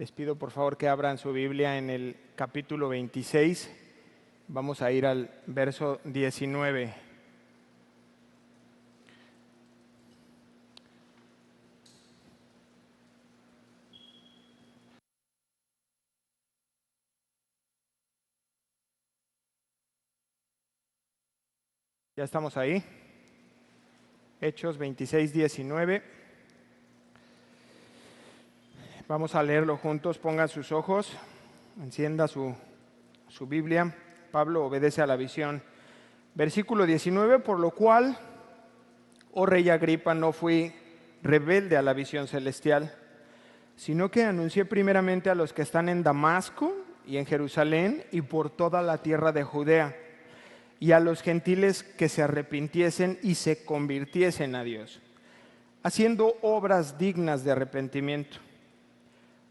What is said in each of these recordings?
Les pido por favor que abran su Biblia en el capítulo 26. Vamos a ir al verso 19. ¿Ya estamos ahí? Hechos 26, 19. Vamos a leerlo juntos. Pongan sus ojos, encienda su Biblia. Pablo obedece a la visión. Versículo 19, por lo cual, oh rey Agripa, no fui rebelde a la visión celestial, sino que anuncié primeramente a los que están en Damasco y en Jerusalén y por toda la tierra de Judea, y a los gentiles que se arrepintiesen y se convirtiesen a Dios, haciendo obras dignas de arrepentimiento.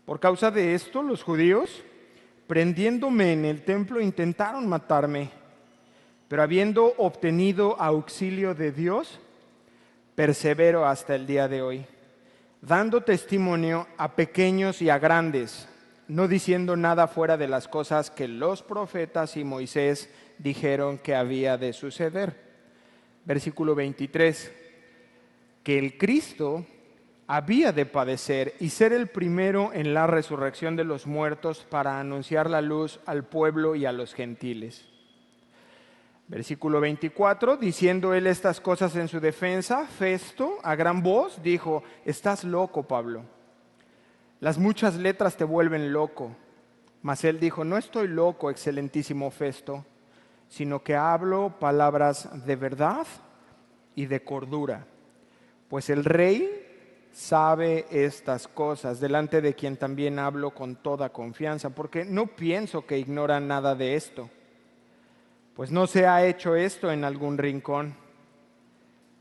Por causa de esto, los judíos, prendiéndome en el templo, intentaron matarme, pero habiendo obtenido auxilio de Dios, persevero hasta el día de hoy, dando testimonio a pequeños y a grandes, no diciendo nada fuera de las cosas que los profetas y Moisés dijeron que había de suceder. Versículo 23, que el Cristo había de padecer y ser el primero en la resurrección de los muertos para anunciar la luz al pueblo y a los gentiles. Versículo 24, diciendo él estas cosas en su defensa, Festo, a gran voz, dijo: estás loco, Pablo. Las muchas letras te vuelven loco. Mas él dijo: no estoy loco, excelentísimo Festo, sino que hablo palabras de verdad y de cordura. Pues el rey sabe estas cosas, delante de quien también hablo con toda confianza, porque no pienso que ignora nada de esto. Pues no se ha hecho esto en algún rincón.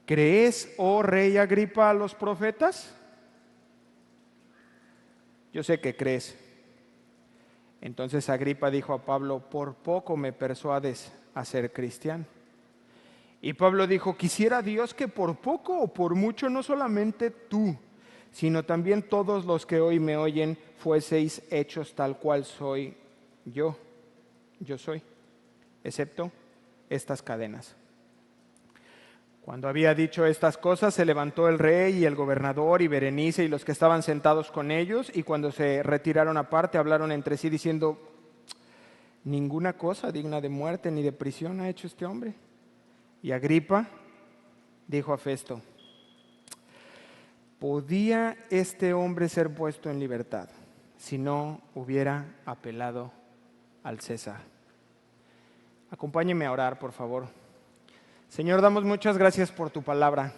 ¿Crees, oh rey Agripa, a los profetas? Yo sé que crees. Entonces Agripa dijo a Pablo: por poco me persuades a ser cristiano. Y Pablo dijo: quisiera Dios que por poco o por mucho, no solamente tú, sino también todos los que hoy me oyen, fueseis hechos tal cual soy yo soy, excepto estas cadenas. Cuando había dicho estas cosas, se levantó el rey y el gobernador y Berenice y los que estaban sentados con ellos, y cuando se retiraron aparte, hablaron entre sí diciendo: ninguna cosa digna de muerte ni de prisión ha hecho este hombre. Y Agripa dijo a Festo: ¿podía este hombre ser puesto en libertad si no hubiera apelado al César? Acompáñeme a orar, por favor. Señor, damos muchas gracias por tu palabra.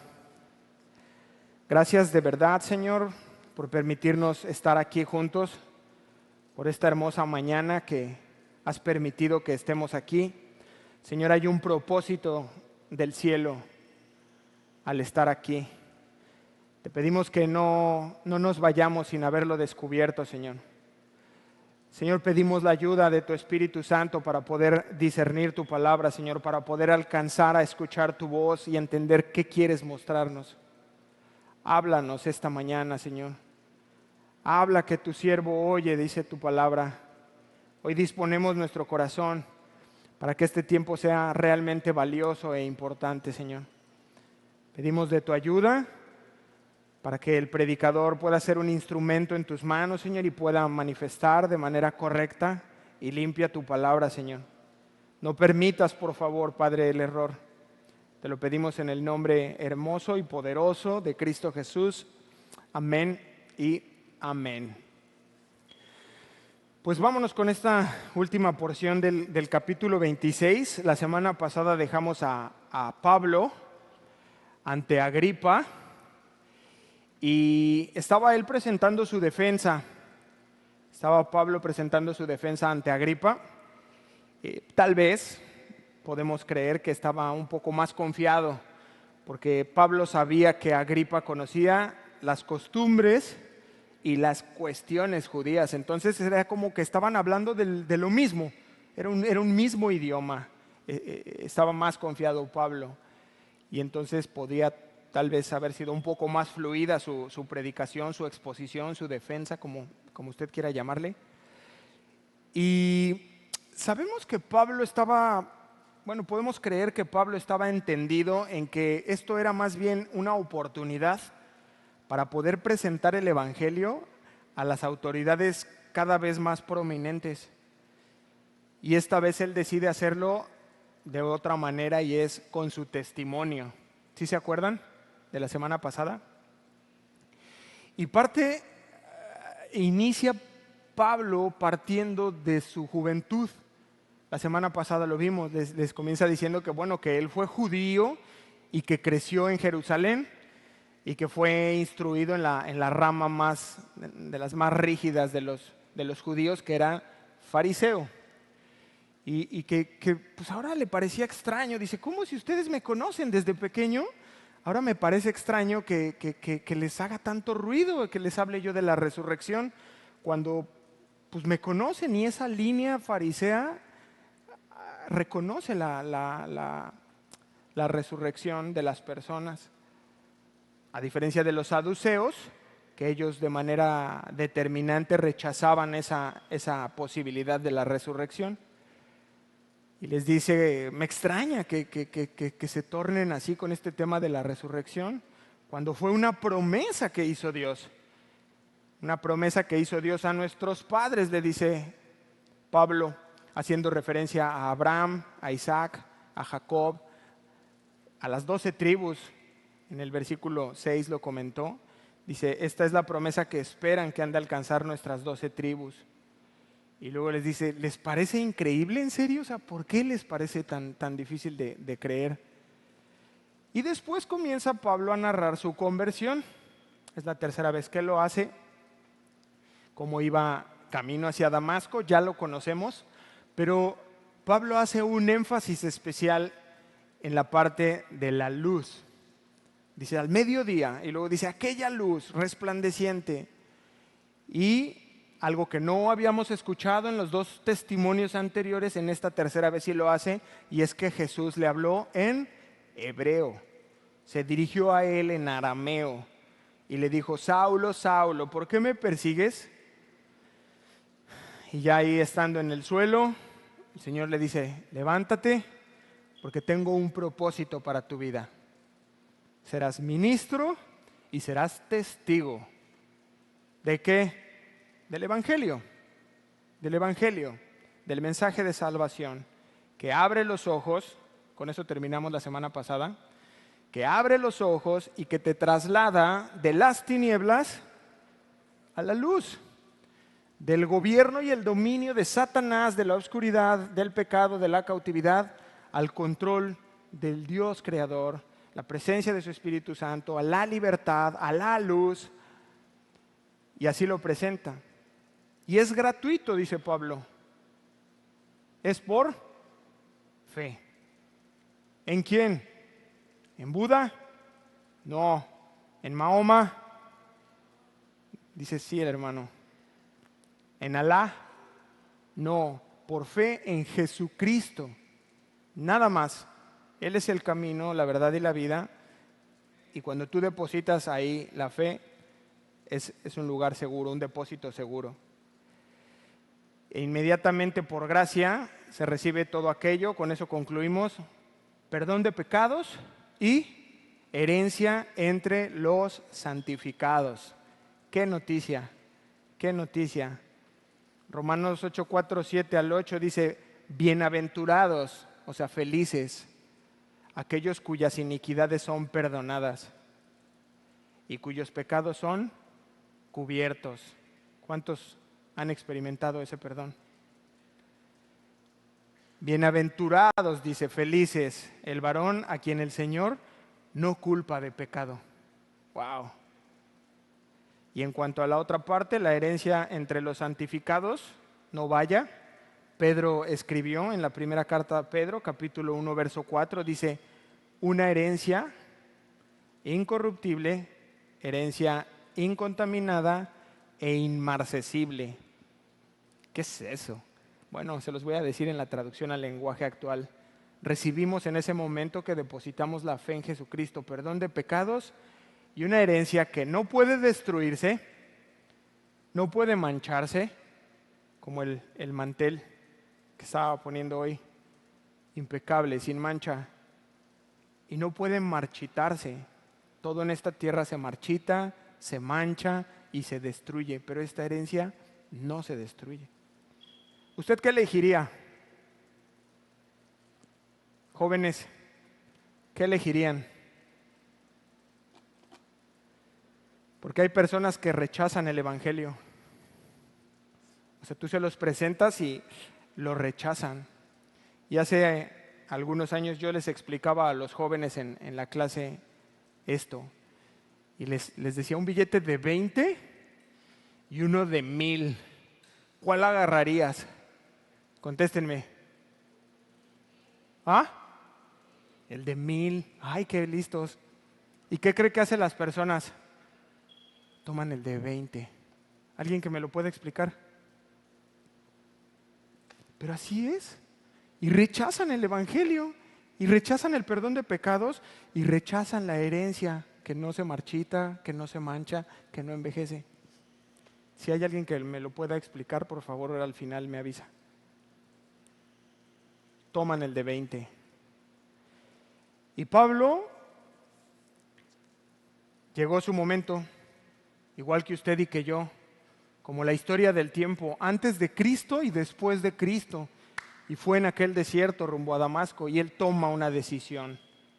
Gracias de verdad, Señor, por permitirnos estar aquí juntos, por esta hermosa mañana que has permitido que estemos aquí. Señor, hay un propósito del cielo al estar aquí. Te pedimos que no nos vayamos sin haberlo descubierto, Señor. Señor, pedimos la ayuda de tu Espíritu Santo para poder discernir tu palabra, Señor, para poder alcanzar a escuchar tu voz y entender qué quieres mostrarnos. Háblanos esta mañana, Señor. Habla, que tu siervo oye, dice tu palabra. Hoy disponemos nuestro corazón para que este tiempo sea realmente valioso e importante, Señor. Pedimos de tu ayuda para que el predicador pueda ser un instrumento en tus manos, Señor, y pueda manifestar de manera correcta y limpia tu palabra, Señor. No permitas, por favor, Padre, el error. Te lo pedimos en el nombre hermoso y poderoso de Cristo Jesús. Amén y amén. Pues vámonos con esta última porción del capítulo 26. La semana pasada dejamos a Pablo ante Agripa. Y estaba él presentando su defensa. Estaba Pablo presentando su defensa ante Agripa. Tal vez podemos creer que estaba un poco más confiado, porque Pablo sabía que Agripa conocía las costumbres y las cuestiones judías. Entonces era como que estaban hablando de lo mismo. Era un mismo idioma. Estaba más confiado Pablo. Y entonces podía tal vez haber sido un poco más fluida su predicación, su exposición, su defensa, como como usted quiera llamarle. Y sabemos que Pablo podemos creer que Pablo estaba entendido en que esto era más bien una oportunidad para poder presentar el Evangelio a las autoridades cada vez más prominentes. Y esta vez él decide hacerlo de otra manera y es con su testimonio. ¿Sí se acuerdan de la semana pasada? Y inicia Pablo partiendo de su juventud. La semana pasada lo vimos, les comienza diciendo que él fue judío y que creció en Jerusalén y que fue instruido en la rama de las más rígidas de los judíos, que era fariseo. Y que pues ahora le parecía extraño. Dice, ¿cómo si ustedes me conocen desde pequeño? Ahora me parece extraño que les haga tanto ruido, que les hable yo de la resurrección, cuando pues me conocen y esa línea farisea reconoce la resurrección de las personas. A diferencia de los saduceos, que ellos de manera determinante rechazaban esa posibilidad de la resurrección. Y les dice, me extraña que se tornen así con este tema de la resurrección, cuando fue una promesa que hizo Dios. Una promesa que hizo Dios a nuestros padres, le dice Pablo, haciendo referencia a Abraham, a Isaac, a Jacob, a las 12 tribus. En el versículo 6 lo comentó. Dice, esta es la promesa que esperan que han de alcanzar nuestras 12 tribus. Y luego les dice, ¿les parece increíble? ¿En serio? O sea, ¿por qué les parece tan difícil de creer? Y después comienza Pablo a narrar su conversión. Es la tercera vez que lo hace. Cómo iba camino hacia Damasco, ya lo conocemos. Pero Pablo hace un énfasis especial en la parte de la luz. Dice, al mediodía. Y luego dice, aquella luz resplandeciente. Y algo que no habíamos escuchado en los dos testimonios anteriores, en esta tercera vez sí lo hace, y es que Jesús le habló en hebreo. Se dirigió a él en arameo y le dijo, Saulo, Saulo, ¿por qué me persigues? Y ya ahí estando en el suelo, el Señor le dice, levántate, porque tengo un propósito para tu vida. Serás ministro y serás testigo. ¿De qué? Del Evangelio, del mensaje de salvación, que abre los ojos, con eso terminamos la semana pasada, que abre los ojos y que te traslada de las tinieblas a la luz, del gobierno y el dominio de Satanás, de la oscuridad, del pecado, de la cautividad, al control del Dios creador, la presencia de su Espíritu Santo, a la libertad, a la luz, y así lo presenta. Y es gratuito, dice Pablo. Es por fe. ¿En quién? ¿En Buda? No. ¿En Mahoma? Dice sí el hermano. ¿En Alá? No. Por fe en Jesucristo. Nada más. Él es el camino, la verdad y la vida. Y cuando tú depositas ahí la fe, es un lugar seguro, un depósito seguro. E inmediatamente por gracia se recibe todo aquello, con eso concluimos, perdón de pecados y herencia entre los santificados. ¡Qué noticia! ¡Qué noticia! Romanos 8, 4, 7 al 8 dice, bienaventurados, o sea, felices, aquellos cuyas iniquidades son perdonadas y cuyos pecados son cubiertos. ¿Cuántos han experimentado ese perdón? Bienaventurados, dice, felices, el varón a quien el Señor no culpa de pecado. ¡Wow! Y en cuanto a la otra parte, la herencia entre los santificados, no vaya. Pedro escribió en la primera carta a Pedro, capítulo 1, verso 4, dice, una herencia incorruptible, herencia incontaminada e inmarcesible. ¿Qué es eso? Bueno, se los voy a decir en la traducción al lenguaje actual. Recibimos en ese momento que depositamos la fe en Jesucristo, perdón de pecados y una herencia que no puede destruirse, no puede mancharse, como el mantel que estaba poniendo hoy, impecable, sin mancha, y no puede marchitarse. Todo en esta tierra se marchita, se mancha y se destruye, pero esta herencia no se destruye. ¿Usted qué elegiría? Jóvenes, ¿qué elegirían? Porque hay personas que rechazan el Evangelio. O sea, tú se los presentas y lo rechazan. Y hace algunos años yo les explicaba a los jóvenes en la clase esto. Y les decía, un billete de 20 y uno de 1000. ¿Cuál agarrarías? Contéstenme. ¿Ah? El de 1000. Ay, qué listos. ¿Y qué cree que hacen las personas? Toman el de 20. ¿Alguien que me lo pueda explicar? Pero así es. Y rechazan el Evangelio, y rechazan el perdón de pecados, y rechazan la herencia que no se marchita, que no se mancha, que no envejece. Si hay alguien que me lo pueda explicar, por favor, al final me avisa. Toman el de 20. Y Pablo, llegó su momento, igual que usted y que yo, como la historia del tiempo, antes de Cristo y después de Cristo. Y fue en aquel desierto rumbo a Damasco y él toma una decisión.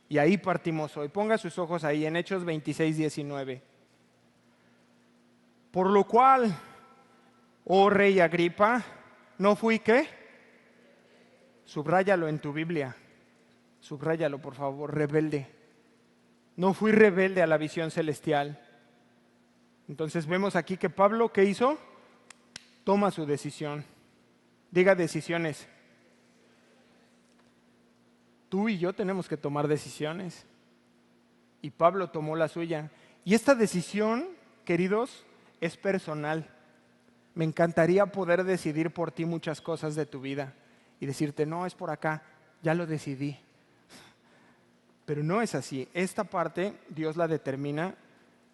Y ahí partimos hoy. Ponga sus ojos ahí en Hechos 26, 19. Por lo cual, oh rey Agripa, ¿no fui qué? Subráyalo en tu Biblia. Subráyalo, por favor, rebelde. No fui rebelde a la visión celestial. Entonces vemos aquí que Pablo, ¿qué hizo? Toma su decisión. Diga decisiones. Tú y yo tenemos que tomar decisiones. Y Pablo tomó la suya. Y esta decisión, queridos, es personal. Me encantaría poder decidir por ti muchas cosas de tu vida y decirte, no, es por acá, ya lo decidí. Pero no es así. Esta parte Dios la determina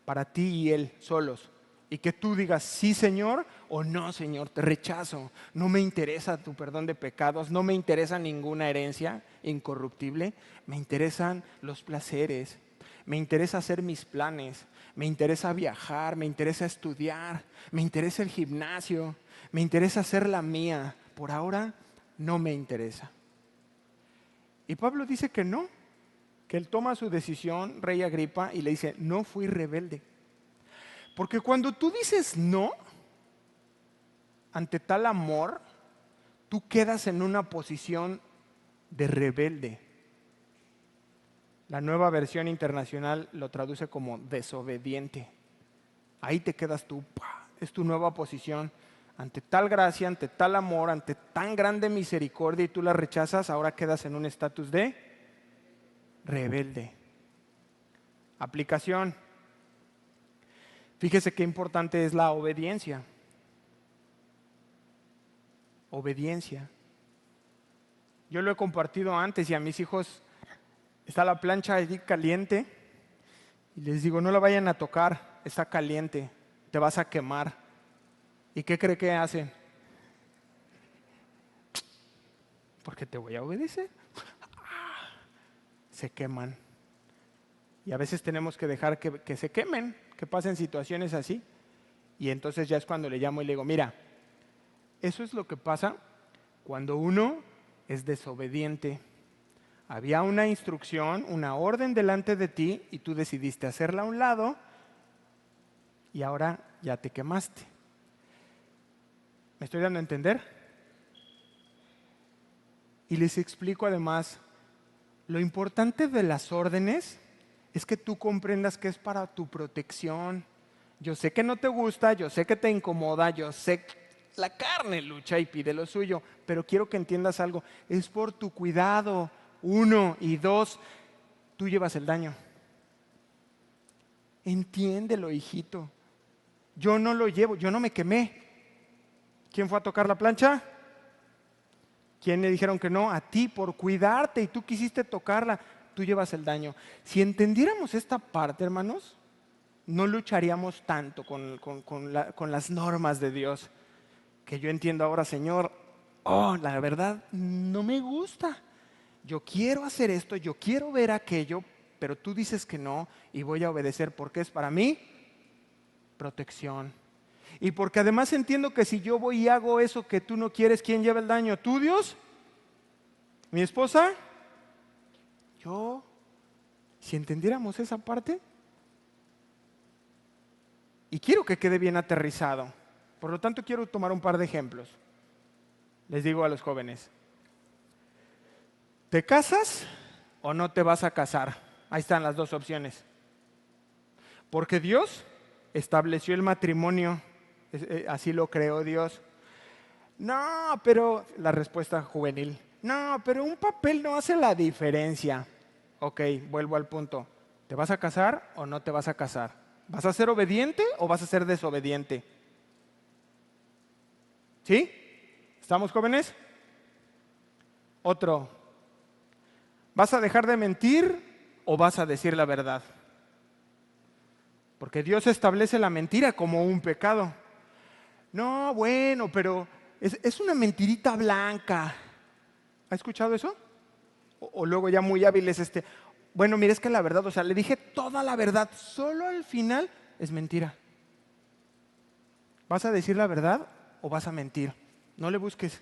para ti y Él solos. Y que tú digas, sí, Señor, o no, Señor, te rechazo. No me interesa tu perdón de pecados, no me interesa ninguna herencia incorruptible. Me interesan los placeres, me interesa hacer mis planes, me interesa viajar, me interesa estudiar, me interesa el gimnasio, me interesa hacer la mía. Por ahora no me interesa. Y Pablo dice que no, que él toma su decisión, rey Agripa, y le dice, no fui rebelde. Porque cuando tú dices no, ante tal amor, tú quedas en una posición de rebelde. La Nueva Versión Internacional lo traduce como desobediente. Ahí te quedas tú, es tu nueva posición. Ante tal gracia, ante tal amor, ante tan grande misericordia y tú la rechazas, ahora quedas en un estatus de rebelde. Aplicación. Fíjese qué importante es la obediencia. Obediencia. Yo lo he compartido antes y a mis hijos está la plancha allí caliente y les digo, no la vayan a tocar, está caliente, te vas a quemar. ¿Y qué cree que hacen? Porque te voy a obedecer. Se queman. Y a veces tenemos que dejar que se quemen, que pasen situaciones así. Y entonces ya es cuando le llamo y le digo, mira, eso es lo que pasa cuando uno es desobediente. Había una instrucción, una orden delante de ti y tú decidiste hacerla a un lado y ahora ya te quemaste. ¿Me estoy dando a entender? Y les explico además, lo importante de las órdenes es que tú comprendas que es para tu protección. Yo sé que no te gusta, yo sé que te incomoda, yo sé que la carne lucha y pide lo suyo, pero quiero que entiendas algo, es por tu cuidado. 1 y 2, tú llevas el daño. Entiéndelo, hijito. Yo no lo llevo, yo no me quemé. ¿Quién fue a tocar la plancha? ¿Quién le dijeron que no? A ti, por cuidarte, y tú quisiste tocarla, tú llevas el daño. Si entendiéramos esta parte, hermanos, no lucharíamos tanto con las normas de Dios, que yo entiendo ahora, Señor, la verdad no me gusta. Yo quiero hacer esto, yo quiero ver aquello, pero tú dices que no y voy a obedecer porque es para mí protección. Y porque además entiendo que si yo voy y hago eso que tú no quieres, ¿quién lleva el daño? ¿Tú, Dios? ¿Mi esposa? ¿Yo? Si entendiéramos esa parte, y quiero que quede bien aterrizado, por lo tanto quiero tomar un par de ejemplos. Les digo a los jóvenes, ¿te casas o no te vas a casar? Ahí están las dos opciones. Porque Dios estableció el matrimonio, así lo creó Dios. No, pero la respuesta juvenil, no, pero un papel no hace la diferencia. Ok, vuelvo al punto. ¿Te vas a casar o no te vas a casar? ¿Vas a ser obediente o vas a ser desobediente? ¿Sí? ¿Estamos, jóvenes? Otro. ¿Vas a dejar de mentir o vas a decir la verdad? Porque Dios establece la mentira como un pecado. No, bueno, pero es una mentirita blanca. ¿Ha escuchado eso? O luego ya muy hábiles, bueno, mira, es que la verdad, o sea, le dije toda la verdad, solo al final es mentira. ¿Vas a decir la verdad o vas a mentir? No le busques.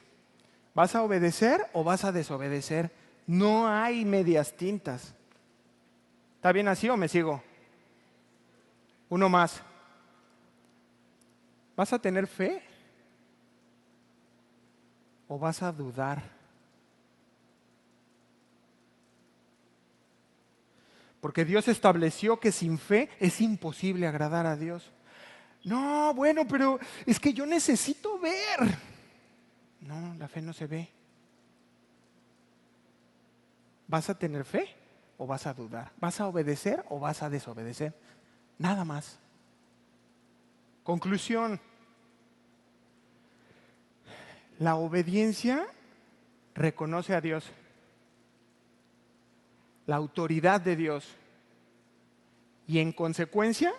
¿Vas a obedecer o vas a desobedecer? No hay medias tintas. ¿Está bien así o me sigo? Uno más. ¿Vas a tener fe o vas a dudar? Porque Dios estableció que sin fe es imposible agradar a Dios. No, bueno, pero es que yo necesito ver. No, la fe no se ve. ¿Vas a tener fe o vas a dudar? ¿Vas a obedecer o vas a desobedecer? Nada más. Conclusión. La obediencia reconoce a Dios, la autoridad de Dios, y en consecuencia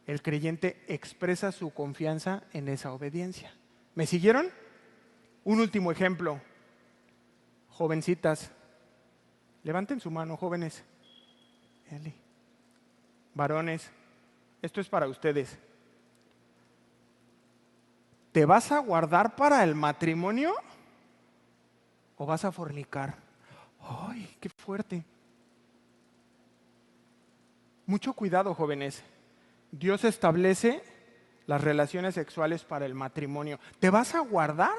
el creyente expresa su confianza en esa obediencia. ¿Me siguieron? Un último ejemplo. Jovencitas, levanten su mano, jóvenes. Eli. Varones, esto es para ustedes. ¿Te vas a guardar para el matrimonio o vas a fornicar? ¡Ay, qué fuerte! Mucho cuidado, jóvenes. Dios establece las relaciones sexuales para el matrimonio. ¿Te vas a guardar?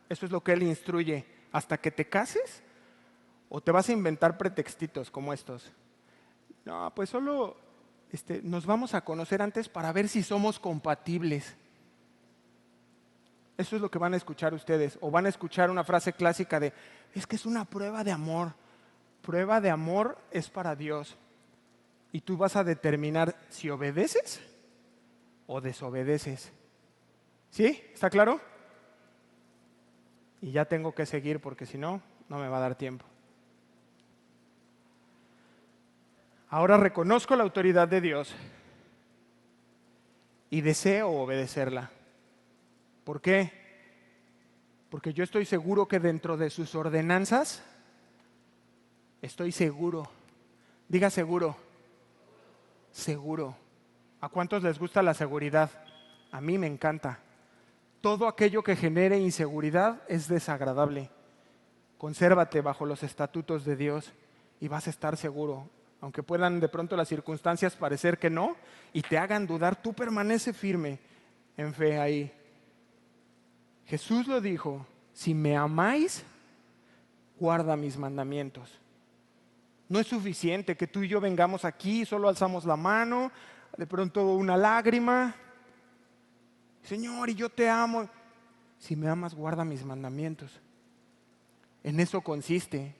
Eso es lo que Él instruye. ¿Hasta que te cases? ¿O te vas a inventar pretextitos como estos? No, pues solo nos vamos a conocer antes para ver si somos compatibles. Eso es lo que van a escuchar ustedes. O van a escuchar una frase clásica de, es que es una prueba de amor. Prueba de amor es para Dios. Y tú vas a determinar si obedeces o desobedeces. ¿Sí? ¿Está claro? Y ya tengo que seguir porque si no, no me va a dar tiempo. Ahora reconozco la autoridad de Dios y deseo obedecerla. ¿Por qué? Porque yo estoy seguro que dentro de sus ordenanzas, estoy seguro. Diga seguro. Seguro. ¿A cuántos les gusta la seguridad? A mí me encanta. Todo aquello que genere inseguridad es desagradable. Consérvate bajo los estatutos de Dios y vas a estar seguro. Aunque puedan de pronto las circunstancias parecer que no y te hagan dudar, tú permanece firme en fe ahí. Jesús lo dijo, si me amáis, guarda mis mandamientos. No es suficiente que tú y yo vengamos aquí y solo alzamos la mano, de pronto una lágrima. Señor, y yo te amo. Si me amas, guarda mis mandamientos. En eso consiste.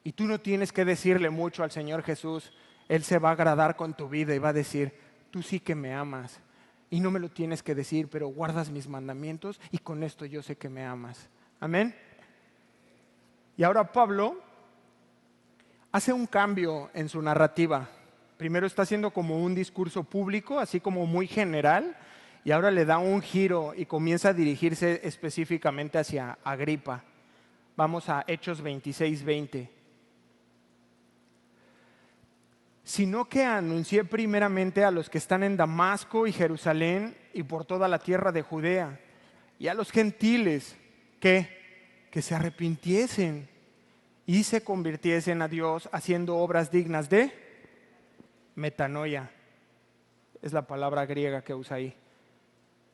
Y tú no tienes que decirle mucho al Señor Jesús. Él se va a agradar con tu vida y va a decir, tú sí que me amas. Y no me lo tienes que decir, pero guardas mis mandamientos y con esto yo sé que me amas. Amén. Y ahora Pablo hace un cambio en su narrativa. Primero está haciendo como un discurso público, así como muy general, y ahora le da un giro y comienza a dirigirse específicamente hacia Agripa. Vamos a Hechos 26:20. Sino que anuncié primeramente a los que están en Damasco y Jerusalén y por toda la tierra de Judea, y a los gentiles que se arrepintiesen y se convirtiesen a Dios haciendo obras dignas de metanoia. Es la palabra griega que usa ahí.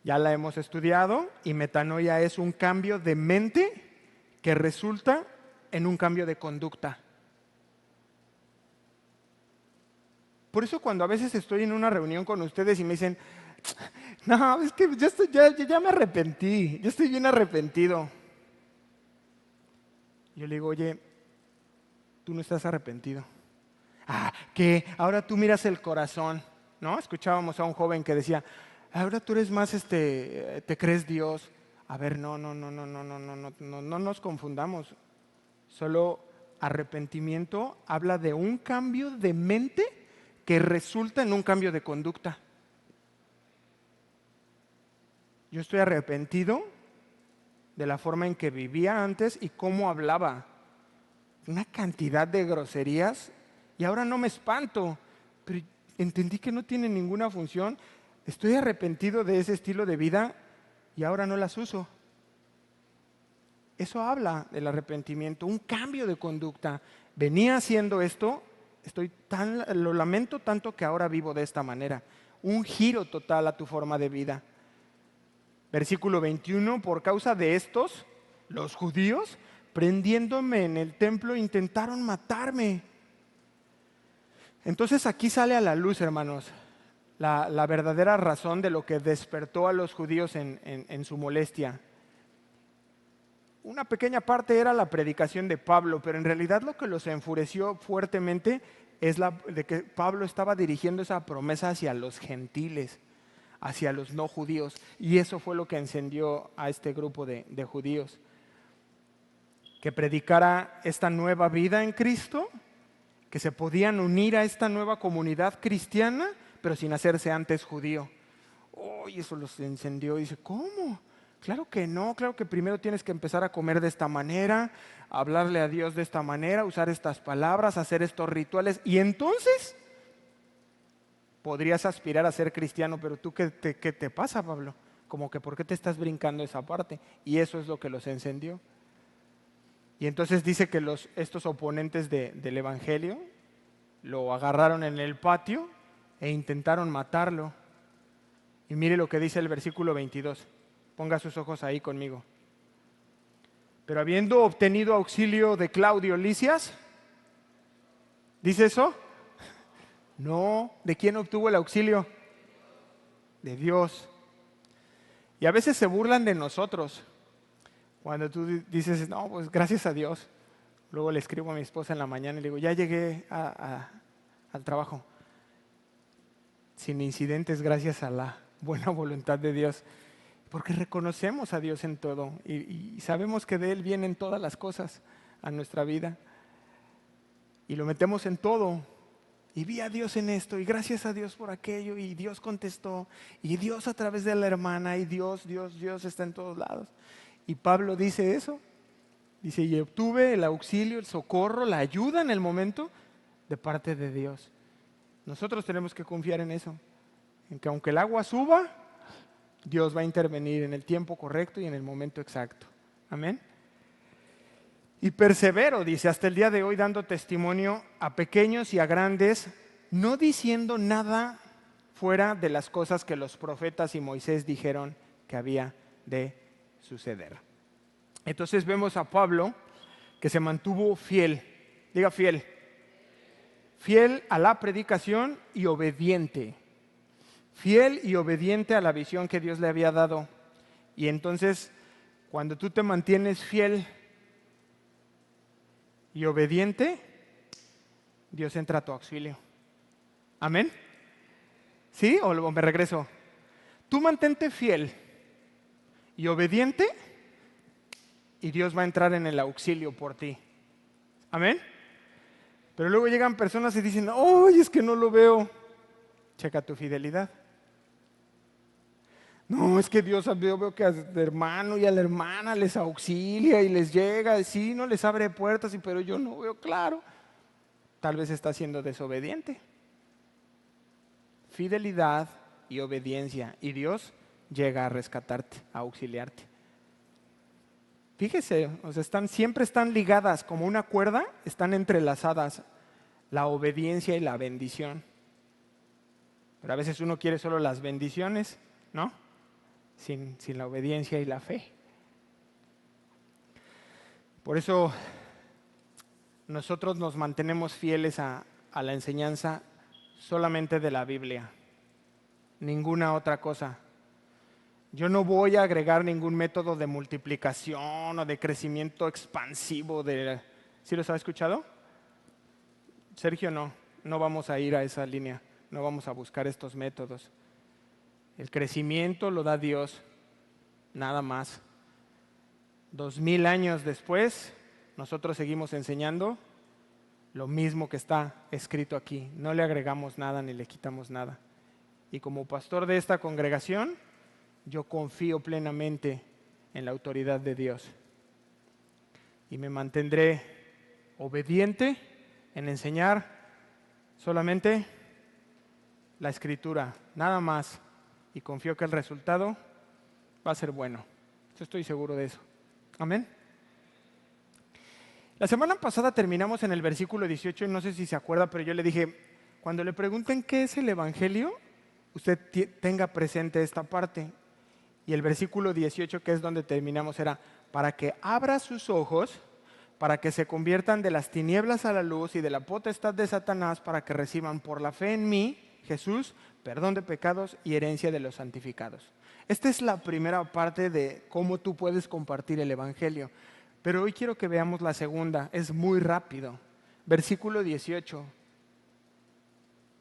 Ya la hemos estudiado y metanoia es un cambio de mente que resulta en un cambio de conducta. Por eso cuando a veces estoy en una reunión con ustedes y me dicen, no, es que ya me arrepentí, yo estoy bien arrepentido. Yo le digo, oye, tú no estás arrepentido. Que ahora tú miras el corazón, ¿no? Escuchábamos a un joven que decía, ahora tú eres más, te crees Dios. A ver, no nos confundamos. Solo arrepentimiento habla de un cambio de mente que resulta en un cambio de conducta. Yo estoy arrepentido de la forma en que vivía antes y cómo hablaba. Una cantidad de groserías y ahora no me espanto, pero entendí que no tiene ninguna función. Estoy arrepentido de ese estilo de vida y ahora no las uso. Eso habla del arrepentimiento, un cambio de conducta. Venía haciendo esto, lo lamento tanto que ahora vivo de esta manera. Un giro total a tu forma de vida. Versículo 21, por causa de estos, los judíos, prendiéndome en el templo, intentaron matarme. Entonces aquí sale a la luz, hermanos, la verdadera razón de lo que despertó a los judíos en su molestia. Una pequeña parte era la predicación de Pablo, pero en realidad lo que los enfureció fuertemente es de que Pablo estaba dirigiendo esa promesa hacia los gentiles, hacia los no judíos, y eso fue lo que encendió a este grupo de judíos. Que predicara esta nueva vida en Cristo, que se podían unir a esta nueva comunidad cristiana, pero sin hacerse antes judío. Y eso los encendió y dice, ¿cómo? Claro que no, claro que primero tienes que empezar a comer de esta manera, hablarle a Dios de esta manera, usar estas palabras, hacer estos rituales, y entonces podrías aspirar a ser cristiano. Pero tú, ¿qué te pasa, Pablo? Como que ¿por qué te estás brincando esa parte? Y eso es lo que los encendió. Y entonces dice que estos oponentes del evangelio lo agarraron en el patio e intentaron matarlo. Y mire lo que dice el versículo 22. Ponga sus ojos ahí conmigo. Pero habiendo obtenido auxilio de Claudio Lisias, ¿dice eso? No, ¿de quién obtuvo el auxilio? De Dios. Y a veces se burlan de nosotros. Cuando tú dices, no, pues gracias a Dios. Luego le escribo a mi esposa en la mañana y le digo, ya llegué al trabajo. Sin incidentes, gracias a la buena voluntad de Dios. Porque reconocemos a Dios en todo y sabemos que de Él vienen todas las cosas a nuestra vida. Y lo metemos en todo. Y vi a Dios en esto, y gracias a Dios por aquello, y Dios contestó, y Dios a través de la hermana, y Dios está en todos lados. Y Pablo dice eso, dice, y obtuve el auxilio, el socorro, la ayuda en el momento de parte de Dios. Nosotros tenemos que confiar en eso, en que aunque el agua suba, Dios va a intervenir en el tiempo correcto y en el momento exacto. Amén. Y persevero, dice, hasta el día de hoy dando testimonio a pequeños y a grandes, no diciendo nada fuera de las cosas que los profetas y Moisés dijeron que había de suceder. Entonces vemos a Pablo que se mantuvo fiel, diga fiel, fiel a la predicación y obediente, fiel y obediente a la visión que Dios le había dado. Y entonces, cuando tú te mantienes fiel y obediente, Dios entra a tu auxilio. ¿Amén? ¿Sí? ¿O me regreso? Tú mantente fiel y obediente y Dios va a entrar en el auxilio por ti. ¿Amén? Pero luego llegan personas y dicen, ¡ay, es que no lo veo! Checa tu fidelidad. No, es que Dios, yo veo que al hermano y a la hermana les auxilia y les llega, sí, no les abre puertas, pero yo no veo claro. Tal vez está siendo desobediente. Fidelidad y obediencia, y Dios llega a rescatarte, a auxiliarte. Fíjese, o sea, siempre están ligadas como una cuerda, están entrelazadas la obediencia y la bendición. Pero a veces uno quiere solo las bendiciones, ¿no? Sin la obediencia y la fe. Por eso nosotros nos mantenemos fieles a la enseñanza solamente de la Biblia, ninguna otra cosa. Yo no voy a agregar ningún método de multiplicación o de crecimiento expansivo. ¿Sí los ha escuchado? Sergio, no vamos a ir a esa línea, no vamos a buscar estos métodos. El crecimiento lo da Dios, nada más. 2000 años después, nosotros seguimos enseñando lo mismo que está escrito aquí. No le agregamos nada ni le quitamos nada. Y como pastor de esta congregación, yo confío plenamente en la autoridad de Dios. Y me mantendré obediente en enseñar solamente la Escritura, nada más. Y confío que el resultado va a ser bueno. Yo estoy seguro de eso. Amén. La semana pasada terminamos en el versículo 18, y no sé si se acuerda, pero yo le dije, cuando le pregunten qué es el Evangelio, usted tenga presente esta parte. Y el versículo 18, que es donde terminamos, era para que abra sus ojos, para que se conviertan de las tinieblas a la luz y de la potestad de Satanás, para que reciban por la fe en mí, Jesús, perdón de pecados y herencia de los santificados. Esta es la primera parte de cómo tú puedes compartir el Evangelio. Pero hoy quiero que veamos la segunda, es muy rápido. Versículo 18,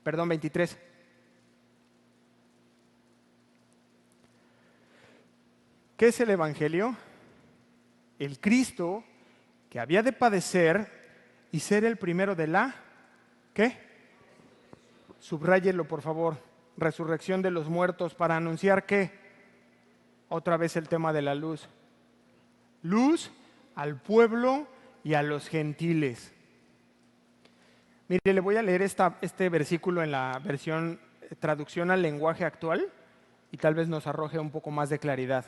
perdón, 23. ¿Qué es el Evangelio? El Cristo que había de padecer y ser el primero de la, ¿qué? Subráyelo, por favor. Resurrección de los muertos, para anunciar ¿qué? Otra vez el tema de la luz. Luz al pueblo y a los gentiles. Mire, le voy a leer este versículo en la versión traducción al lenguaje actual y tal vez nos arroje un poco más de claridad.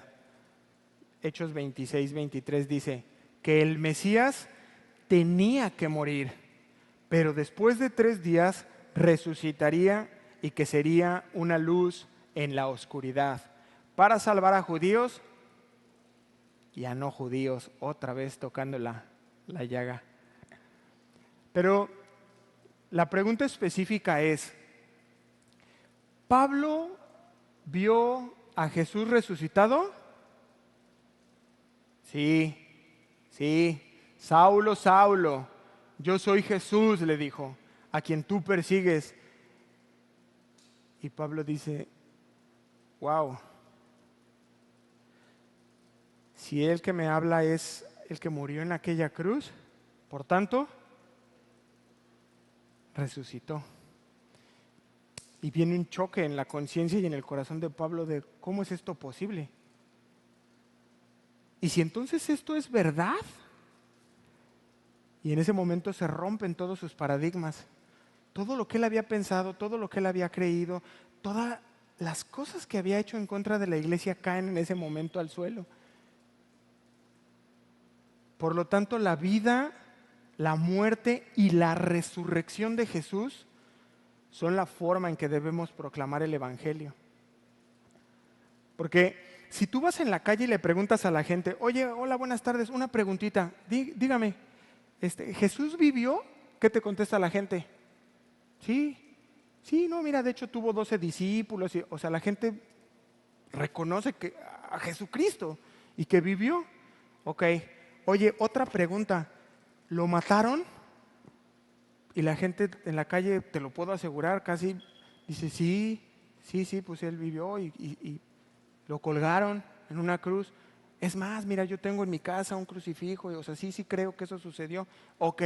Hechos 26, 23 dice que el Mesías tenía que morir, pero después de 3 días resucitaría y que sería una luz en la oscuridad para salvar a judíos y a no judíos, otra vez tocando la llaga. Pero la pregunta específica es, ¿Pablo vio a Jesús resucitado? Sí. Saulo, Saulo, yo soy Jesús, le dijo, a quien tú persigues. Y Pablo dice, wow, si el que me habla es el que murió en aquella cruz, por tanto, resucitó. Y viene un choque en la conciencia y en el corazón de Pablo de ¿cómo es esto posible? Y si entonces esto es verdad, y en ese momento se rompen todos sus paradigmas, todo lo que él había pensado, todo lo que él había creído, todas las cosas que había hecho en contra de la iglesia caen en ese momento al suelo. Por lo tanto, la vida, la muerte y la resurrección de Jesús son la forma en que debemos proclamar el Evangelio. Porque si tú vas en la calle y le preguntas a la gente, oye, hola, buenas tardes, una preguntita, dígame, ¿Jesús vivió? ¿Qué te contesta la gente? Sí, no, mira, de hecho tuvo 12 discípulos, o sea, la gente reconoce a Jesucristo y que vivió. Ok, oye, otra pregunta, ¿lo mataron? Y la gente en la calle, te lo puedo asegurar, casi dice, sí, pues él vivió y lo colgaron en una cruz. Es más, mira, yo tengo en mi casa un crucifijo, o sea, sí creo que eso sucedió. Ok,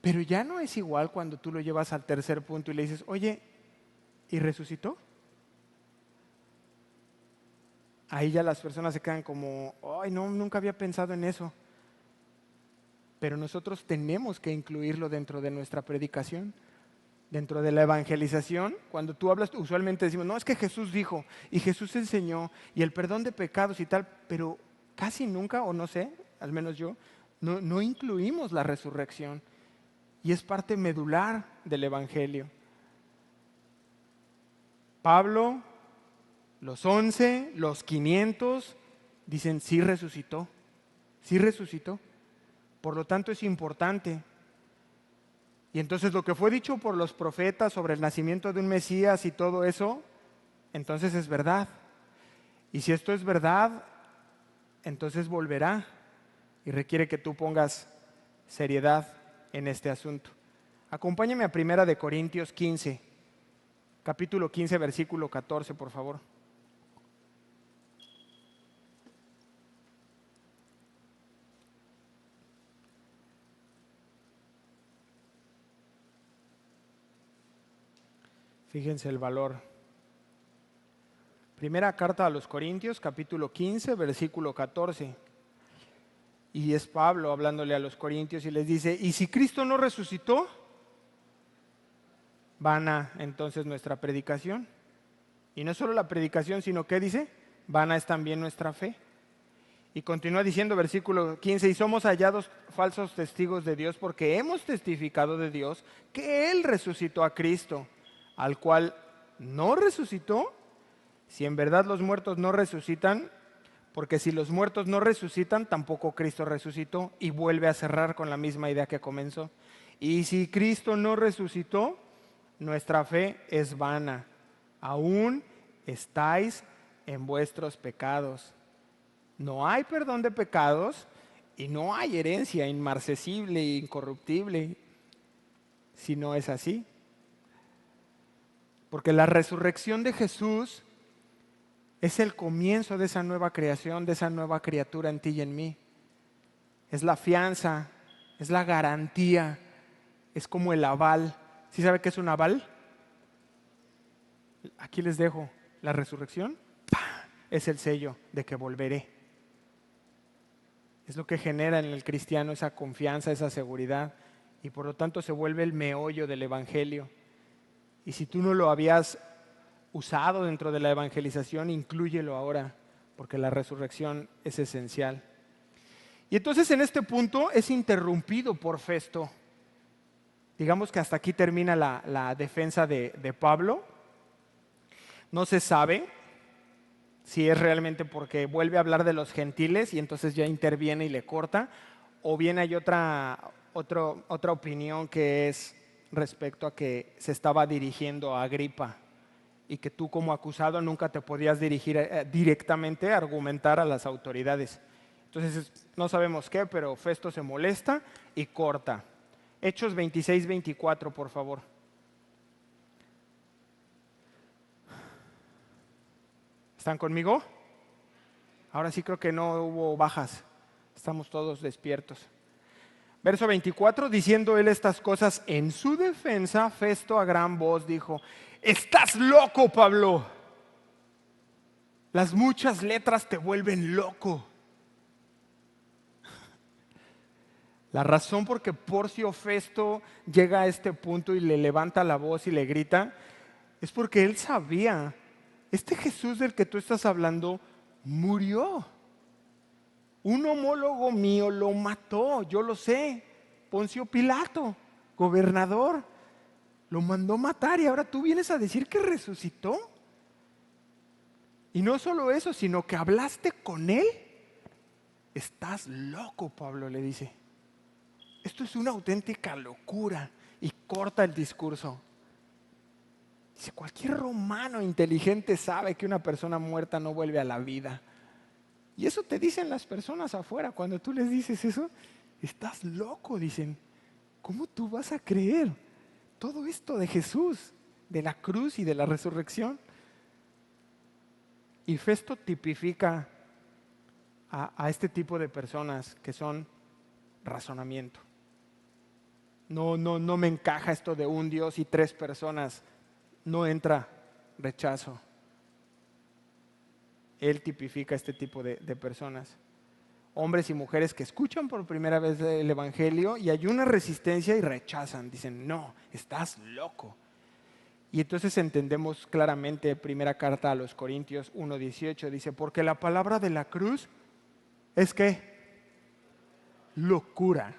Pero ya no es igual cuando tú lo llevas al tercer punto y le dices, oye, ¿y resucitó? Ahí ya las personas se quedan como, ay, no, nunca había pensado en eso. Pero nosotros tenemos que incluirlo dentro de nuestra predicación, dentro de la evangelización. Cuando tú hablas, usualmente decimos, no, es que Jesús dijo, y Jesús enseñó, y el perdón de pecados y tal, pero casi nunca, o no sé, al menos yo, no incluimos la resurrección. Y es parte medular del evangelio. Pablo, los 11, los 500, dicen, sí resucitó, sí resucitó. Por lo tanto es importante. Y entonces lo que fue dicho por los profetas sobre el nacimiento de un Mesías y todo eso, entonces es verdad. Y si esto es verdad, entonces volverá y requiere que tú pongas seriedad en este asunto. Acompáñame a 1 Corintios 15, capítulo 15, versículo 14, por favor. Fíjense el valor. Primera carta a los Corintios, capítulo 15, versículo 14. Y es Pablo hablándole a los corintios y les dice, ¿y si Cristo no resucitó? Vana entonces nuestra predicación. Y no solo la predicación, sino ¿qué dice? Vana es también nuestra fe. Y continúa diciendo versículo 15, y somos hallados falsos testigos de Dios porque hemos testificado de Dios que Él resucitó a Cristo, al cual no resucitó. Si en verdad los muertos no resucitan, porque si los muertos no resucitan, tampoco Cristo resucitó, y vuelve a cerrar con la misma idea que comenzó. Y si Cristo no resucitó, nuestra fe es vana. Aún estáis en vuestros pecados. No hay perdón de pecados y no hay herencia inmarcesible e incorruptible si no es así. Porque la resurrección de Jesús es el comienzo de esa nueva creación, de esa nueva criatura en ti y en mí. Es la fianza, es la garantía, es como el aval. ¿Sí sabe qué es un aval? Aquí les dejo. La resurrección es el sello de que volveré. Es lo que genera en el cristiano esa confianza, esa seguridad, y por lo tanto se vuelve el meollo del evangelio. Y si tú no lo habías usado dentro de la evangelización, inclúyelo ahora, porque la resurrección es esencial. Y entonces en este punto es interrumpido por Festo. Digamos que hasta aquí termina la defensa de Pablo. No se sabe si es realmente porque vuelve a hablar de los gentiles y entonces ya interviene y le corta, o bien hay otra opinión que es respecto a que se estaba dirigiendo a Agripa y que tú como acusado nunca te podías dirigir directamente a argumentar a las autoridades. Entonces no sabemos qué, pero Festo se molesta y corta. Hechos 26-24, por favor. ¿Están conmigo? Ahora sí creo que no hubo bajas. Estamos todos despiertos. Verso 24, diciendo él estas cosas en su defensa, Festo a gran voz dijo, estás loco, Pablo. Las muchas letras te vuelven loco. La razón por que Porcio Festo llega a este punto y le levanta la voz y le grita es porque él sabía, este Jesús del que tú estás hablando murió. Un homólogo mío lo mató, yo lo sé. Poncio Pilato, gobernador, lo mandó matar y ahora tú vienes a decir que resucitó. Y no solo eso, sino que hablaste con él. Estás loco, Pablo le dice. Esto es una auténtica locura y corta el discurso. Dice, cualquier romano inteligente sabe que una persona muerta no vuelve a la vida. Y eso te dicen las personas afuera. Cuando tú les dices eso, estás loco, dicen. ¿Cómo tú vas a creer todo esto de Jesús, de la cruz y de la resurrección? Y Festo tipifica a este tipo de personas que son razonamiento. no me encaja esto de un Dios y 3 personas. No entra rechazo. Él tipifica este tipo de personas. Hombres y mujeres que escuchan por primera vez el Evangelio y hay una resistencia y rechazan. Dicen, no, estás loco. Y entonces entendemos claramente, primera carta a los Corintios 1:18, dice, porque la palabra de la cruz es ¿qué? Locura.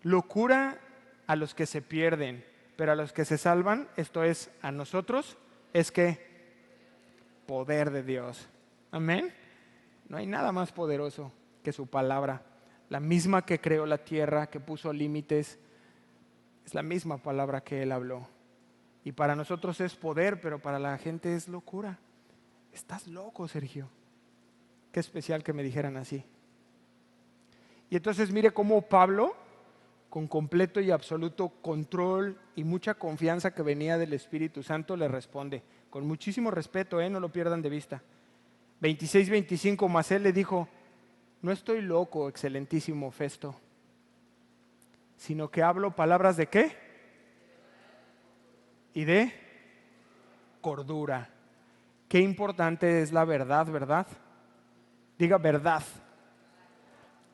Locura a los que se pierden, pero a los que se salvan, esto es a nosotros, es ¿qué? Poder de Dios. Amén. No hay nada más poderoso que su palabra. La misma que creó la tierra, que puso límites, es la misma palabra que Él habló. Y para nosotros es poder, pero para la gente es locura. Estás loco, Sergio. Qué especial que me dijeran así. Y entonces mire cómo Pablo, con completo y absoluto control y mucha confianza que venía del Espíritu Santo, le responde. Con muchísimo respeto, no lo pierdan de vista. 26-25, mas él le dijo, no estoy loco, excelentísimo Festo, sino que hablo palabras de ¿qué? Y de cordura. Qué importante es la verdad, ¿verdad? Diga verdad.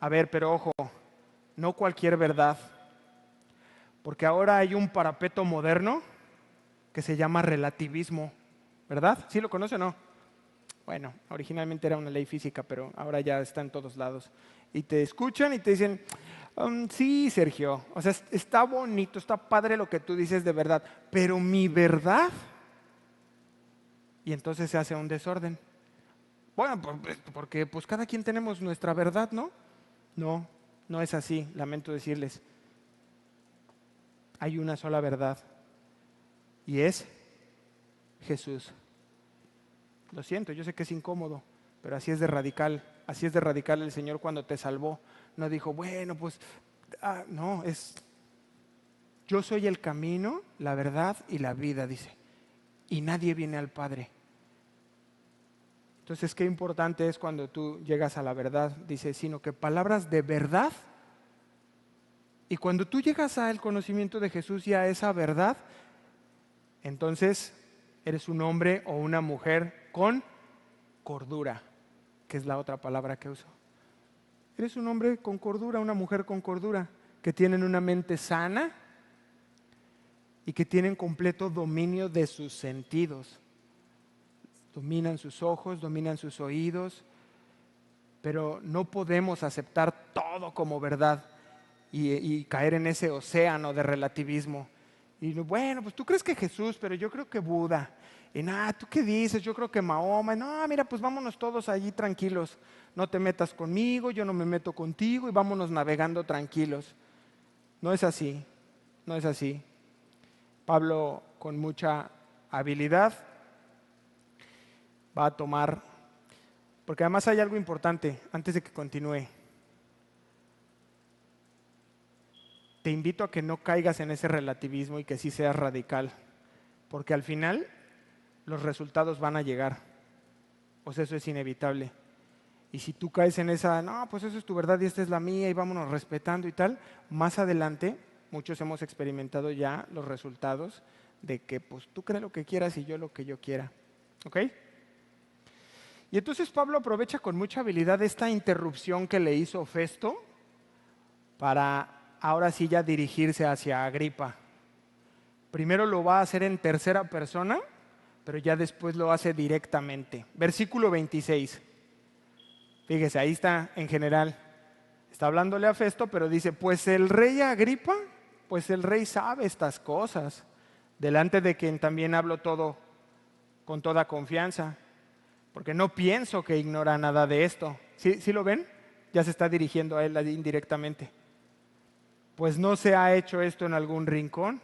A ver, pero ojo, no cualquier verdad. Porque ahora hay un parapeto moderno que se llama relativismo, ¿verdad? ¿Sí lo conoce o no? Bueno, originalmente era una ley física, pero ahora ya está en todos lados. Y te escuchan y te dicen, sí, Sergio, o sea, está bonito, está padre lo que tú dices de verdad, pero mi verdad. Y entonces se hace un desorden. Bueno, porque pues cada quien tenemos nuestra verdad, ¿no? No, no es así, lamento decirles. Hay una sola verdad y es Jesús. Lo siento, yo sé que es incómodo, pero así es de radical. Así es de radical el Señor cuando te salvó. No dijo, bueno, pues, no, es, yo soy el camino, la verdad y la vida, dice. Y nadie viene al Padre. Entonces, qué importante es cuando tú llegas a la verdad, dice, sino que palabras de verdad. Y cuando tú llegas al conocimiento de Jesús y a esa verdad, entonces eres un hombre o una mujer con cordura, que es la otra palabra que uso. Eres un hombre con cordura, una mujer con cordura, que tienen una mente sana y que tienen completo dominio de sus sentidos. Dominan sus ojos, dominan sus oídos, pero no podemos aceptar todo como verdad y caer en ese océano de relativismo. Y bueno, pues tú crees que Jesús, pero yo creo que Buda. Y nada, ¿tú qué dices? Yo creo que Mahoma. No, mira, pues vámonos todos allí tranquilos. No te metas conmigo, yo no me meto contigo y vámonos navegando tranquilos. No es así, no es así. Pablo, con mucha habilidad, va a tomar, porque además hay algo importante antes de que continúe. Te invito a que no caigas en ese relativismo y que sí seas radical, porque al final los resultados van a llegar, o sea, eso es inevitable. Y si tú caes en esa, no, pues eso es tu verdad y esta es la mía y vámonos respetando y tal, más adelante muchos hemos experimentado ya los resultados de que pues tú crees lo que quieras y yo lo que yo quiera. ¿Ok? Y entonces Pablo aprovecha con mucha habilidad esta interrupción que le hizo Festo para ahora sí ya dirigirse hacia Agripa. Primero lo va a hacer en tercera persona, pero ya después lo hace directamente. Versículo 26. Fíjese, ahí está en general. Está hablándole a Festo, pero dice, pues el rey Agripa, pues el rey sabe estas cosas, delante de quien también hablo todo con toda confianza, porque no pienso que ignora nada de esto. ¿Sí lo ven? Ya se está dirigiendo a él indirectamente. Pues no se ha hecho esto en algún rincón.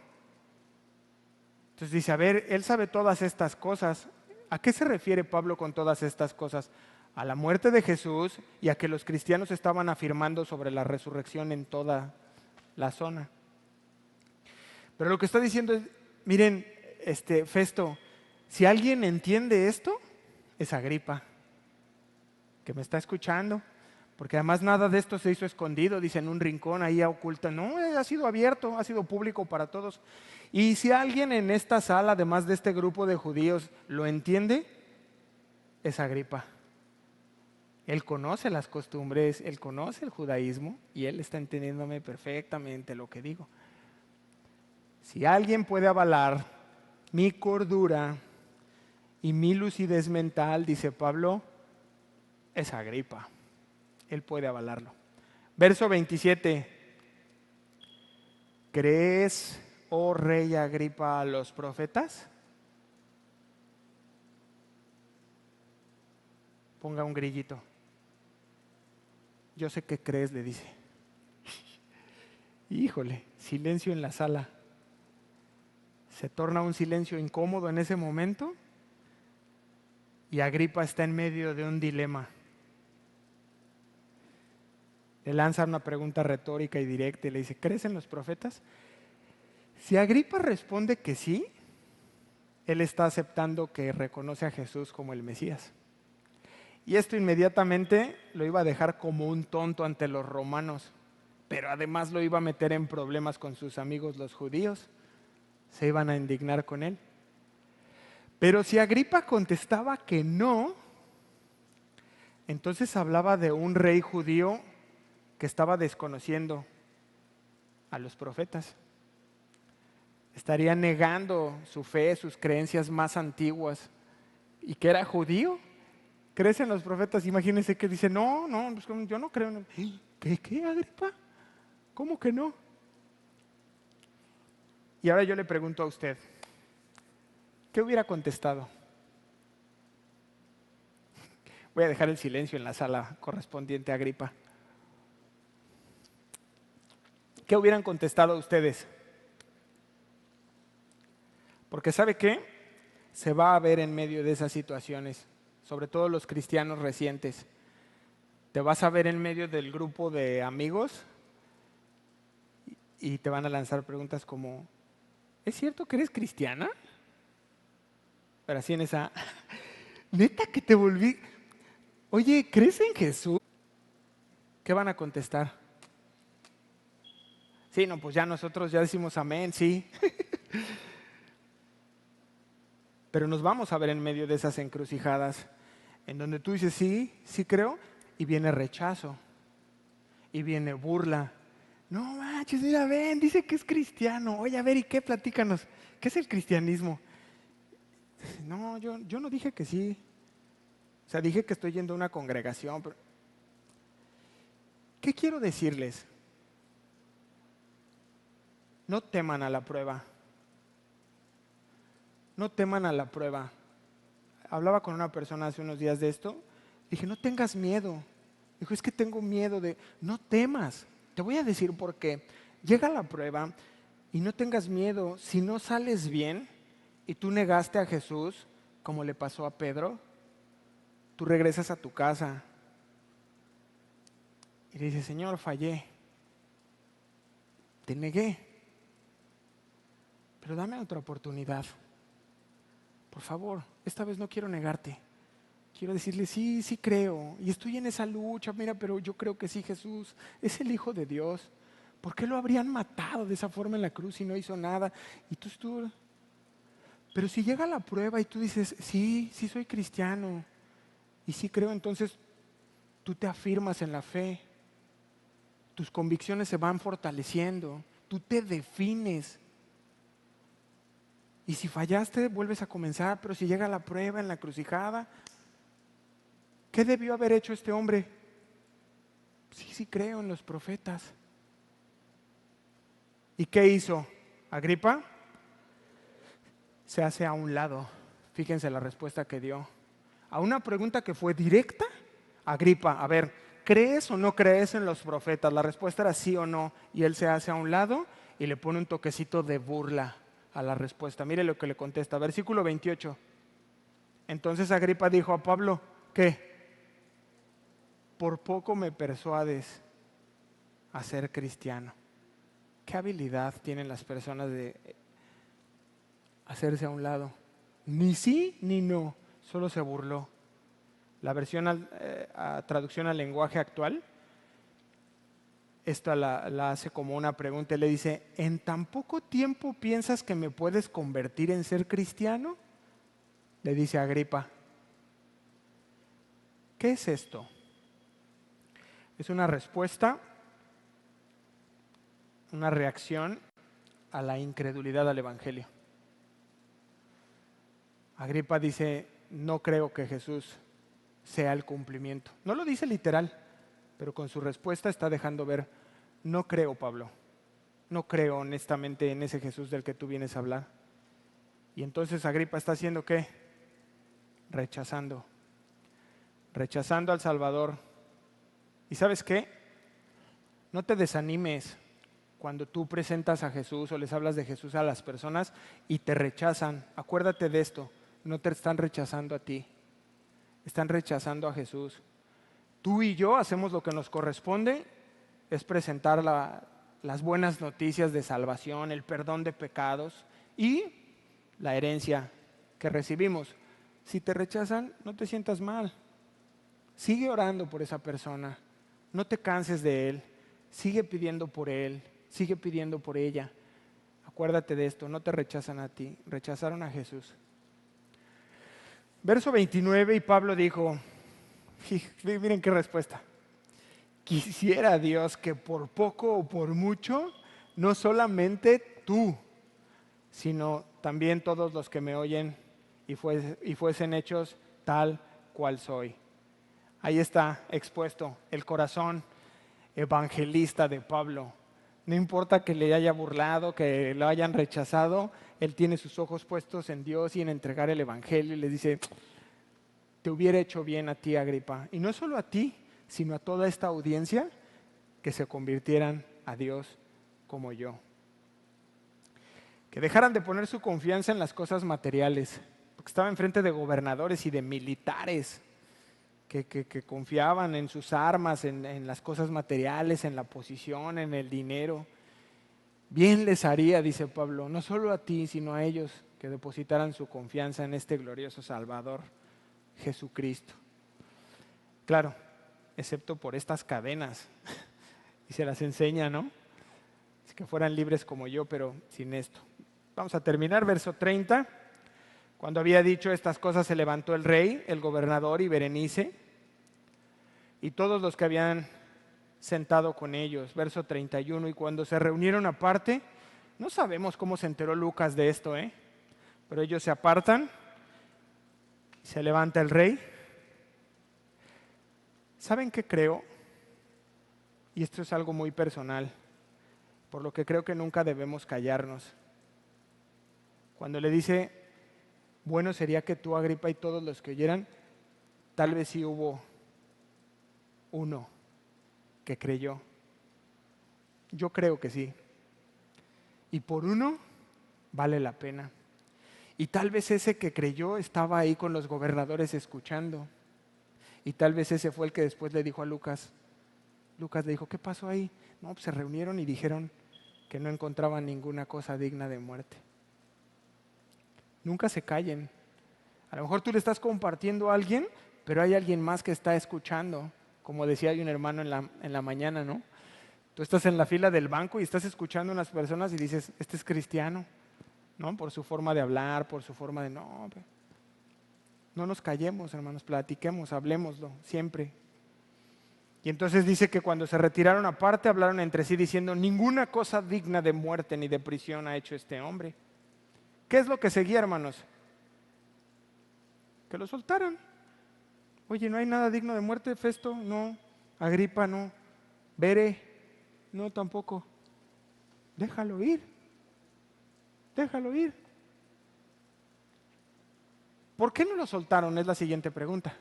Entonces dice, a ver, él sabe todas estas cosas. ¿A qué se refiere Pablo con todas estas cosas? A la muerte de Jesús y a que los cristianos estaban afirmando sobre la resurrección en toda la zona. Pero lo que está diciendo es, miren, Festo, si alguien entiende esto, es Agripa, que me está escuchando, Porque además nada de esto se hizo escondido, dice, en un rincón ahí oculto. No, ha sido abierto, ha sido público para todos. Y si alguien en esta sala, además de este grupo de judíos, lo entiende, es Agripa. Él conoce las costumbres, él conoce el judaísmo y él está entendiéndome perfectamente lo que digo. Si alguien puede avalar mi cordura y mi lucidez mental, dice Pablo, es Agripa. Él puede avalarlo. Verso 27. ¿Crees, oh rey Agripa, a los profetas? Ponga un grillito. Yo sé que crees, le dice. Híjole, silencio en la sala. Se torna un silencio incómodo en ese momento y Agripa está en medio de un dilema. Le lanza una pregunta retórica y directa y le dice, ¿crees en los profetas? Si Agripa responde que sí, él está aceptando que reconoce a Jesús como el Mesías. Y esto inmediatamente lo iba a dejar como un tonto ante los romanos, pero además lo iba a meter en problemas con sus amigos los judíos. Se iban a indignar con él. Pero si Agripa contestaba que no, entonces hablaba de un rey judío que estaba desconociendo a los profetas. Estaría negando su fe, sus creencias más antiguas, y que era judío. ¿Crees en los profetas? Imagínense que dice, no, pues yo no creo. ¿Qué, Agripa? ¿Cómo que no? Y ahora yo le pregunto a usted, ¿qué hubiera contestado? Voy a dejar el silencio en la sala correspondiente a Agripa. ¿Qué hubieran contestado ustedes? Porque ¿sabe qué? Se va a ver en medio de esas situaciones, sobre todo los cristianos recientes. Te vas a ver en medio del grupo de amigos y te van a lanzar preguntas como, ¿es cierto que eres cristiana? Pero así en esa, neta que te volví, oye, ¿crees en Jesús? ¿Qué van a contestar? Sí, no, pues ya nosotros ya decimos amén, sí. Pero nos vamos a ver en medio de esas encrucijadas, en donde tú dices, sí, sí creo, y viene rechazo, y viene burla. No manches, mira, ven, dice que es cristiano. Oye, a ver, ¿y qué? Platícanos. ¿Qué es el cristianismo? No, yo no dije que sí. O sea, dije que estoy yendo a una congregación. Pero ¿qué quiero decirles? No teman a la prueba. No teman a la prueba. Hablaba con una persona hace unos días de esto. Dije, no tengas miedo. Dijo, es que tengo miedo de... No temas. Te voy a decir por qué. Llega la prueba y no tengas miedo. Si no sales bien y tú negaste a Jesús, como le pasó a Pedro, tú regresas a tu casa y le dices, Señor, fallé. Te negué. Pero dame otra oportunidad. Por favor, esta vez no quiero negarte. Quiero decirle, sí, sí creo. Y estoy en esa lucha, mira, pero yo creo que sí, Jesús es el Hijo de Dios. ¿Por qué lo habrían matado de esa forma en la cruz y no hizo nada? Y tú. Pero si llega la prueba y tú dices, sí, sí soy cristiano. Y sí creo, entonces tú te afirmas en la fe. Tus convicciones se van fortaleciendo. Tú te defines. Y si fallaste, vuelves a comenzar, pero si llega la prueba en la encrucijada, ¿qué debió haber hecho este hombre? Sí, sí creo en los profetas. ¿Y qué hizo Agripa? Se hace a un lado. Fíjense la respuesta que dio. A una pregunta que fue directa, Agripa, a ver, ¿crees o no crees en los profetas? La respuesta era sí o no. Y él se hace a un lado y le pone un toquecito de burla a la respuesta. Mire lo que le contesta, versículo 28. Entonces Agripa dijo a Pablo, ¿qué? Por poco me persuades a ser cristiano. ¿Qué habilidad tienen las personas de hacerse a un lado? Ni sí ni no, solo se burló. La versión a traducción al lenguaje actual, esta la hace como una pregunta y le dice, ¿en tan poco tiempo piensas que me puedes convertir en ser cristiano? Le dice a Agripa. ¿Qué es esto? Es una respuesta, una reacción a la incredulidad al Evangelio. Agripa dice, no creo que Jesús sea el cumplimiento. No lo dice literal, pero con su respuesta está dejando ver, no creo, Pablo, no creo honestamente en ese Jesús del que tú vienes a hablar. Y entonces Agripa está haciendo ¿qué? Rechazando al Salvador. ¿Y sabes qué? No te desanimes cuando tú presentas a Jesús o les hablas de Jesús a las personas y te rechazan. Acuérdate de esto, no te están rechazando a ti, están rechazando a Jesús. Tú y yo hacemos lo que nos corresponde, es presentar las buenas noticias de salvación, el perdón de pecados y la herencia que recibimos. Si te rechazan, no te sientas mal. Sigue orando por esa persona, no te canses de él, sigue pidiendo por él, sigue pidiendo por ella. Acuérdate de esto, no te rechazan a ti, rechazaron a Jesús. Verso 29, y Pablo dijo, miren qué respuesta. Quisiera Dios que por poco o por mucho, no solamente tú, sino también todos los que me oyen y fuesen hechos tal cual soy. Ahí está expuesto el corazón evangelista de Pablo. No importa que le haya burlado, que lo hayan rechazado, él tiene sus ojos puestos en Dios y en entregar el evangelio y le dice, te hubiera hecho bien a ti, Agripa, y no solo a ti, sino a toda esta audiencia, que se convirtieran a Dios como yo. Que dejaran de poner su confianza en las cosas materiales, porque estaba enfrente de gobernadores y de militares que confiaban en sus armas, en las cosas materiales, en la posición, en el dinero. Bien les haría, dice Pablo, no solo a ti, sino a ellos, que depositaran su confianza en este glorioso Salvador, Jesucristo. Claro, excepto por estas cadenas, y se las enseña, ¿no? Es que fueran libres como yo, pero sin esto. Vamos a terminar, verso 30. Cuando había dicho estas cosas se levantó el rey, el gobernador y Berenice, y todos los que habían sentado con ellos. Verso 31, y cuando se reunieron aparte, no sabemos cómo se enteró Lucas de esto, pero ellos se apartan, y se levanta el rey. ¿Saben qué creo? Y esto es algo muy personal, por lo que creo que nunca debemos callarnos. Cuando le dice, bueno sería que tú, Agripa, y todos los que oyeran, tal vez sí hubo uno que creyó. Yo creo que sí. Y por uno vale la pena. Y tal vez ese que creyó estaba ahí con los gobernadores escuchando. Y tal vez ese fue el que después le dijo a Lucas. Lucas le dijo, ¿qué pasó ahí? No, pues se reunieron y dijeron que no encontraban ninguna cosa digna de muerte. Nunca se callen. A lo mejor tú le estás compartiendo a alguien, pero hay alguien más que está escuchando. Como decía hay un hermano en la mañana, ¿no? Tú estás en la fila del banco y estás escuchando a unas personas y dices, este es cristiano, ¿no? Por su forma de hablar, por su forma de... No nos callemos, hermanos, platiquemos, hablemoslo, siempre. Y entonces dice que cuando se retiraron aparte, hablaron entre sí diciendo, ninguna cosa digna de muerte ni de prisión ha hecho este hombre. ¿Qué es lo que seguía, hermanos? Que lo soltaran. Oye, ¿no hay nada digno de muerte, Festo? No. Agripa, no. Bere, no tampoco. Déjalo ir. Déjalo ir. ¿Por qué no lo soltaron? Es la siguiente pregunta.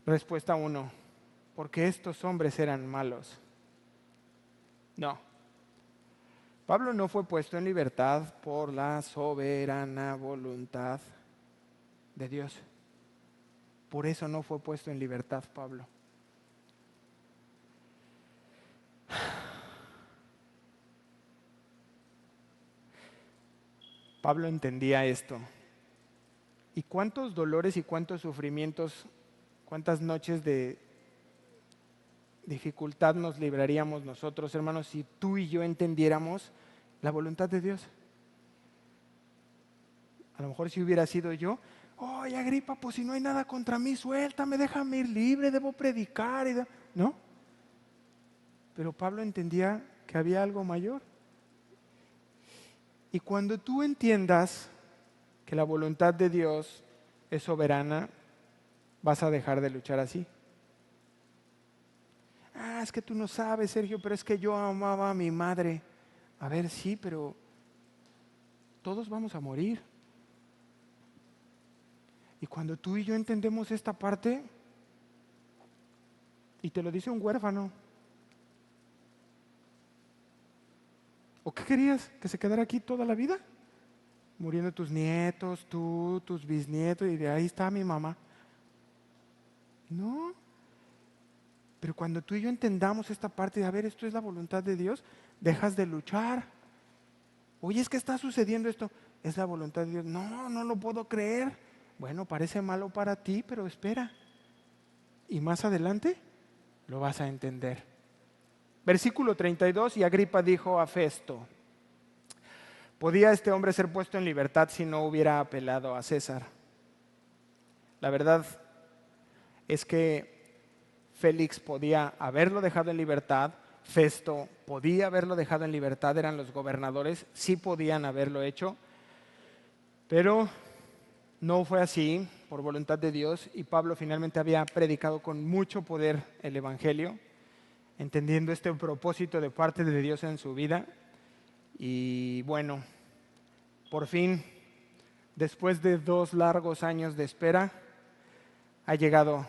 Respuesta 1. Porque estos hombres eran malos. No. Pablo no fue puesto en libertad por la soberana voluntad de Dios. Por eso no fue puesto en libertad Pablo. Pablo entendía esto. ¿Y cuántos dolores y cuántos sufrimientos, cuántas noches de dificultad nos libraríamos nosotros, hermanos, si tú y yo entendiéramos la voluntad de Dios? A lo mejor si hubiera sido yo, oye, Agripa, pues si no hay nada contra mí, suéltame, déjame ir libre, debo predicar. ¿No? Pero Pablo entendía que había algo mayor. Y cuando tú entiendas que la voluntad de Dios es soberana, vas a dejar de luchar así. Ah, es que tú no sabes, Sergio, pero es que yo amaba a mi madre. A ver, sí, pero todos vamos a morir. Y cuando tú y yo entendemos esta parte, y te lo dice un huérfano, ¿o qué querías? ¿Que se quedara aquí toda la vida? Muriendo tus nietos, tú, tus bisnietos, y de ahí está mi mamá. No. Pero cuando tú y yo entendamos esta parte de, a ver, esto es la voluntad de Dios, dejas de luchar. Oye, es que está sucediendo esto. Es la voluntad de Dios. No, no lo puedo creer. Bueno, parece malo para ti, pero espera. Y más adelante lo vas a entender. Versículo 32, y Agripa dijo a Festo, ¿podía este hombre ser puesto en libertad si no hubiera apelado a César? La verdad es que Félix podía haberlo dejado en libertad, Festo podía haberlo dejado en libertad, eran los gobernadores, sí podían haberlo hecho, pero no fue así por voluntad de Dios, y Pablo finalmente había predicado con mucho poder el Evangelio, entendiendo este propósito de parte de Dios en su vida. Y bueno, por fin, después de 2 largos años de espera, ha llegado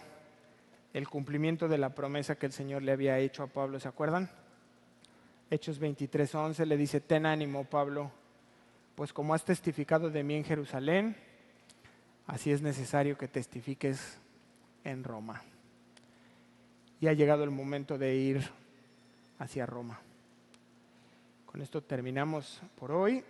el cumplimiento de la promesa que el Señor le había hecho a Pablo. ¿Se acuerdan? Hechos 23:11 le dice, ten ánimo, Pablo, pues como has testificado de mí en Jerusalén, así es necesario que testifiques en Roma. Y ha llegado el momento de ir hacia Roma. Con esto terminamos por hoy.